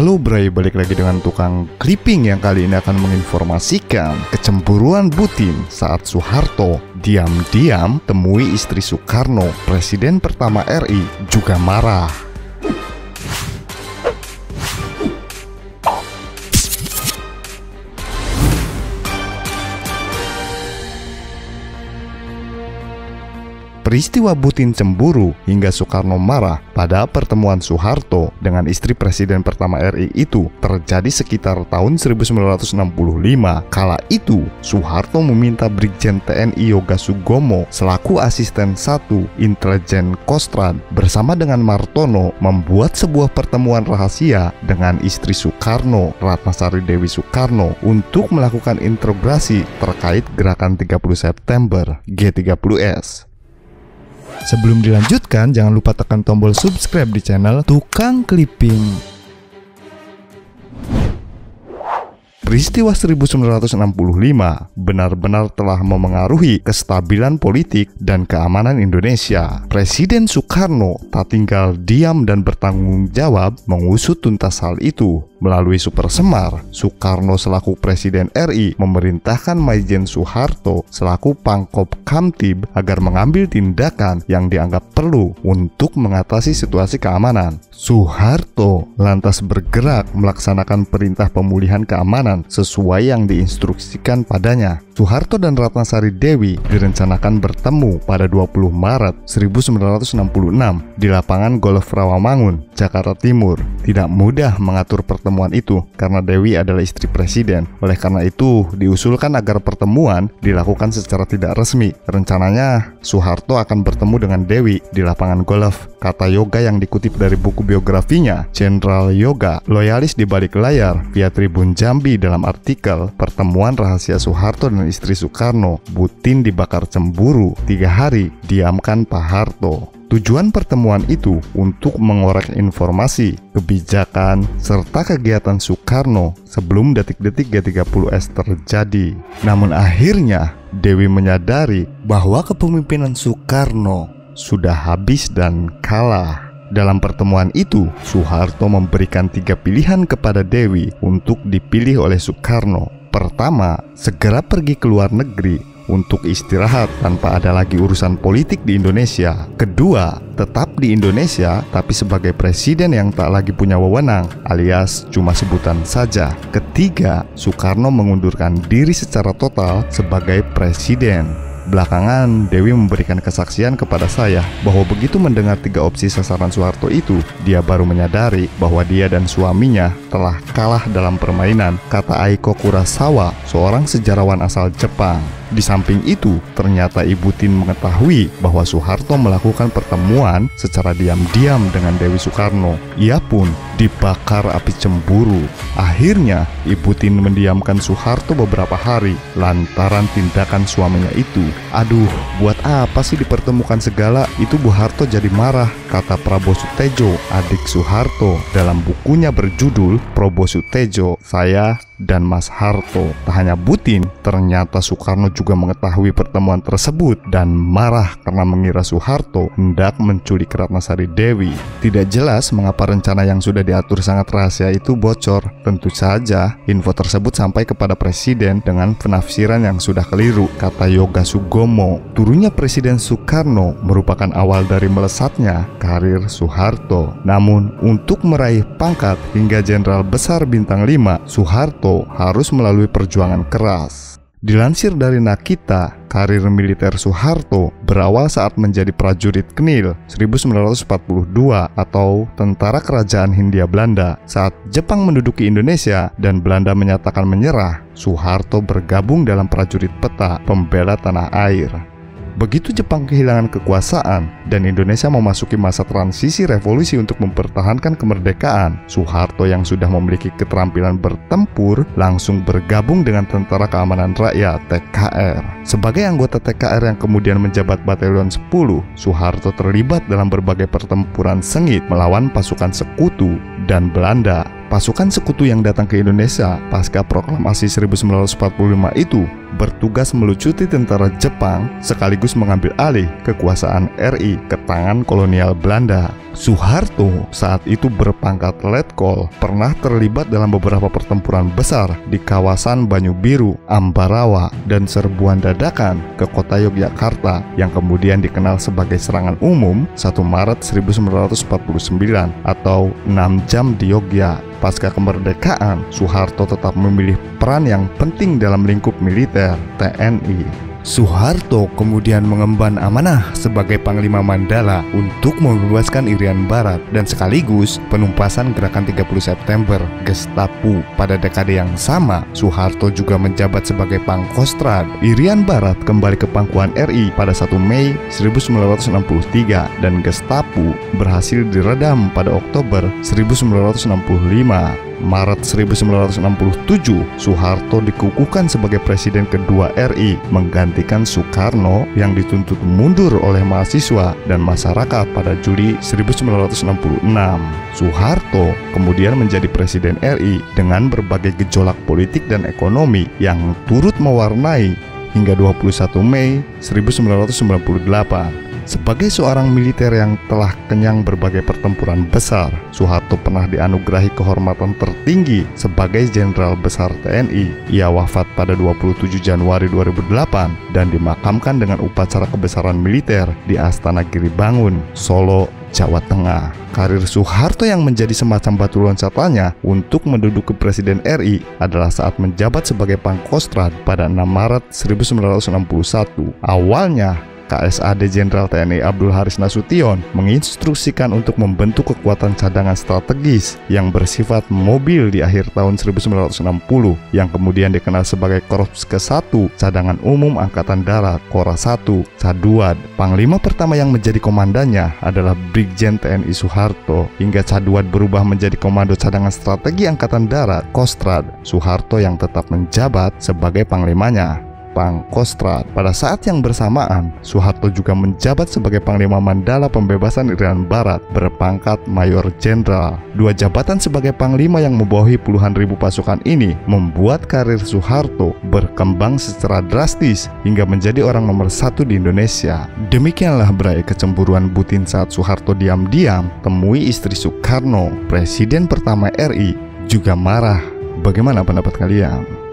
Halo Bray, balik lagi dengan tukang clipping yang kali ini akan menginformasikan kecemburuan Putin saat Soeharto diam-diam temui istri Soekarno. Presiden pertama RI juga marah. Peristiwa Putin cemburu hingga Soekarno marah pada pertemuan Soeharto dengan istri Presiden pertama RI itu terjadi sekitar tahun 1965. Kala itu, Soeharto meminta Brigjen TNI Yoga Sugomo selaku asisten 1 intelijen Kostrad bersama dengan Martono membuat sebuah pertemuan rahasia dengan istri Soekarno, Ratnasari Dewi Soekarno, untuk melakukan interogasi terkait gerakan 30 September G30S. Sebelum dilanjutkan, jangan lupa tekan tombol subscribe di channel Tukang Clipping. Peristiwa 1965 benar-benar telah memengaruhi kestabilan politik dan keamanan Indonesia. Presiden Soekarno tak tinggal diam dan bertanggung jawab mengusut tuntas hal itu. Melalui Super Semar, Soekarno selaku Presiden RI memerintahkan Maijen Soeharto selaku Pangkop Kamtib agar mengambil tindakan yang dianggap perlu untuk mengatasi situasi keamanan. Soeharto lantas bergerak melaksanakan perintah pemulihan keamanan sesuai yang diinstruksikan padanya. Soeharto dan Ratnasari Dewi direncanakan bertemu pada 20 Maret 1966 di lapangan golf Rawamangun, Jakarta Timur. Tidak mudah mengatur pertemuan itu karena Dewi adalah istri presiden. Oleh karena itu, diusulkan agar pertemuan dilakukan secara tidak resmi. Rencananya, Soeharto akan bertemu dengan Dewi di lapangan golf. Kata Yoga yang dikutip dari buku biografinya, Jenderal Yoga, loyalis di balik layar via Tribun Jambi dalam artikel Pertemuan Rahasia Soeharto dan Istri Soekarno, Putin dibakar cemburu, 3 hari diamkan Pak Harto. Tujuan pertemuan itu untuk mengorek informasi, kebijakan, serta kegiatan Soekarno sebelum detik-detik G30S terjadi. Namun akhirnya Dewi menyadari bahwa kepemimpinan Soekarno sudah habis dan kalah. Dalam pertemuan itu, Soeharto memberikan 3 pilihan kepada Dewi untuk dipilih oleh Soekarno. Pertama, segera pergi ke luar negeri untuk istirahat tanpa ada lagi urusan politik di Indonesia. Kedua, tetap di Indonesia tapi sebagai presiden yang tak lagi punya wewenang alias cuma sebutan saja. Ketiga, Soekarno mengundurkan diri secara total sebagai presiden. Belakangan, Dewi memberikan kesaksian kepada saya bahwa begitu mendengar 3 opsi sasaran Soeharto itu, dia baru menyadari bahwa dia dan suaminya telah kalah dalam permainan, kata Aiko Kurosawa, seorang sejarawan asal Jepang. Di samping itu, ternyata Ibu Tin mengetahui bahwa Soeharto melakukan pertemuan secara diam-diam dengan Dewi Soekarno. Ia pun dibakar api cemburu. Akhirnya, Ibu Tin mendiamkan Soeharto beberapa hari lantaran tindakan suaminya itu. Aduh, buat apa sih dipertemukan segala? Itu Bu Harto jadi marah, kata Prabowo Sutejo, adik Soeharto, dalam bukunya berjudul Prabowo Sutejo, Saya dan Mas Harto. Tak hanya Putin, ternyata Soekarno juga mengetahui pertemuan tersebut dan marah karena mengira Soeharto hendak menculik Ratnasari Dewi. Tidak jelas mengapa rencana yang sudah diatur sangat rahasia itu bocor. Tentu saja info tersebut sampai kepada presiden dengan penafsiran yang sudah keliru, kata Yoga Sugomo. Turunnya Presiden Soekarno merupakan awal dari melesatnya karir Soeharto. Namun untuk meraih pangkat hingga Jenderal Besar Bintang 5, Soeharto harus melalui perjuangan keras. Dilansir dari Nakita, karir militer Soeharto berawal saat menjadi prajurit KNIL 1942 atau Tentara Kerajaan Hindia Belanda. Saat Jepang menduduki Indonesia dan Belanda menyatakan menyerah, Soeharto bergabung dalam prajurit peta pembela tanah air. Begitu Jepang kehilangan kekuasaan dan Indonesia memasuki masa transisi revolusi untuk mempertahankan kemerdekaan, Soeharto yang sudah memiliki keterampilan bertempur langsung bergabung dengan Tentara Keamanan Rakyat (TKR). Sebagai anggota TKR yang kemudian menjabat Batalion 10, Soeharto terlibat dalam berbagai pertempuran sengit melawan pasukan sekutu dan Belanda. Pasukan sekutu yang datang ke Indonesia pasca proklamasi 1945 itu bertugas melucuti tentara Jepang sekaligus mengambil alih kekuasaan RI ke tangan kolonial Belanda. Soeharto saat itu berpangkat letkol, pernah terlibat dalam beberapa pertempuran besar di kawasan Banyu Biru, Ambarawa, dan serbuan dadakan ke kota Yogyakarta yang kemudian dikenal sebagai serangan umum 1 Maret 1949 atau 6 jam di Yogya. Pasca kemerdekaan, Soeharto tetap memilih peran yang penting dalam lingkup militer TNI. Soeharto kemudian mengemban amanah sebagai Panglima Mandala untuk membebaskan Irian Barat dan sekaligus penumpasan gerakan 30 September Gestapo. Pada dekade yang sama, Soeharto juga menjabat sebagai Pangkostrad. Irian Barat kembali ke pangkuan RI pada 1 Mei 1963 dan Gestapo berhasil diredam pada Oktober 1965. Maret 1967, Soeharto dikukuhkan sebagai presiden kedua RI, menggantikan Soekarno yang dituntut mundur oleh mahasiswa dan masyarakat pada Juli 1966. Soeharto kemudian menjadi presiden RI dengan berbagai gejolak politik dan ekonomi yang turut mewarnai hingga 21 Mei 1998. Sebagai seorang militer yang telah kenyang berbagai pertempuran besar, Soeharto pernah dianugerahi kehormatan tertinggi sebagai Jenderal Besar TNI. Ia wafat pada 27 Januari 2008 dan dimakamkan dengan upacara kebesaran militer di Astana Giribangun, Solo, Jawa Tengah. Karir Soeharto yang menjadi semacam batu loncatannya untuk menduduki Presiden RI adalah saat menjabat sebagai Pangkostrad pada 6 Maret 1961. Awalnya, KSAD Jenderal TNI Abdul Haris Nasution menginstruksikan untuk membentuk kekuatan cadangan strategis yang bersifat mobil di akhir tahun 1960 yang kemudian dikenal sebagai Korps ke-1 Cadangan Umum Angkatan Darat Kora 1 Caduad. Panglima pertama yang menjadi komandannya adalah Brigjen TNI Soeharto hingga Caduad berubah menjadi Komando Cadangan Strategi Angkatan Darat Kostrad. Soeharto yang tetap menjabat sebagai panglimanya, Pangkostrad. Pada saat yang bersamaan, Soeharto juga menjabat sebagai Panglima Mandala Pembebasan Irian Barat berpangkat Mayor Jenderal. Dua jabatan sebagai panglima yang membawahi puluhan ribu pasukan ini membuat karir Soeharto berkembang secara drastis hingga menjadi orang nomor 1 di Indonesia. Demikianlah berai kecemburuan butin saat Soeharto diam-diam temui istri Soekarno. Presiden pertama RI juga marah. Bagaimana pendapat kalian?